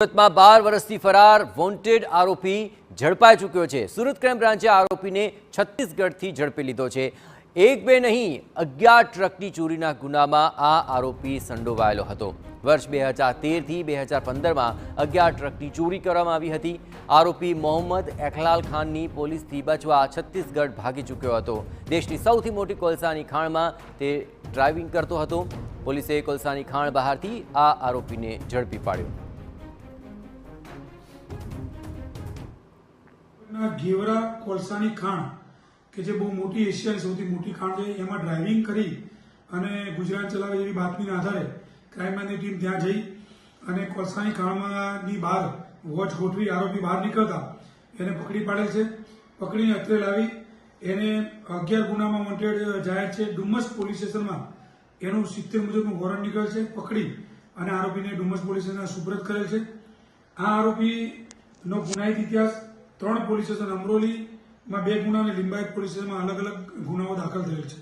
સુરતમાં 12 વર્ષથી ફરાર વોન્ટેડ આરોપી ઝડપાઈ ચૂક્યો છે। સુરત ક્રાઇમ બ્રાન્ચે આરોપીને છત્તીસગઢથી ઝડપી લીધો છે। એક બે નહીં 11 ટ્રકની ચોરીના ગુનામાં આ આરોપી સંડોવાયેલો હતો। વર્ષ 2013થી 2015માં 11 ટ્રકની ચોરી કરવામાં આવી હતી। આરોપી મોહમ્મદ એખલાલ ખાનની પોલીસથી બચવા છત્તીસગઢ ભાગી ચૂક્યો હતો। દેશની સૌથી મોટી કોલસાની ખાણમાં તે ડ્રાઇવિંગ કરતો હતો। પોલીસે કોલસાની ખાણ બહારથી આ આરોપીને ઝડપી પાડ્યો। घेवरा कोलसानी खाण के जे बहु मोटी एशियानी सौथी मोटी खाण है एमां ड्राइविंग करी अने गुजरात चलावे एवी बातमीना आधारे क्राइमब्रांचनी टीम त्यां जई अने कोलसानी खाणमांनी बहार वॉच गोठवी आरोपी बहार निकळता एने पकड़ी पाडेल छे। पकड़ीने अत्रे लावी एने 11 गुनामां वॉन्टेड जाहेर छे। डुमस पोलीस स्टेशनमां एनुं 70 मुजबनुं वॉरंट निकळेल छे। पकड़ी अने आरोपीने डुमस पोलीस स्टेशनने सुपुर्द करेल छे। आ आरोपीनो गुनाहित इतिहास 3 પોલીસ સ્ટેશન અમરોલી માં 2 ગુના અને લિંબાયત પોલીસ સ્ટેશનમાં અલગ અલગ ગુનાઓ દાખલ થયેલ છે।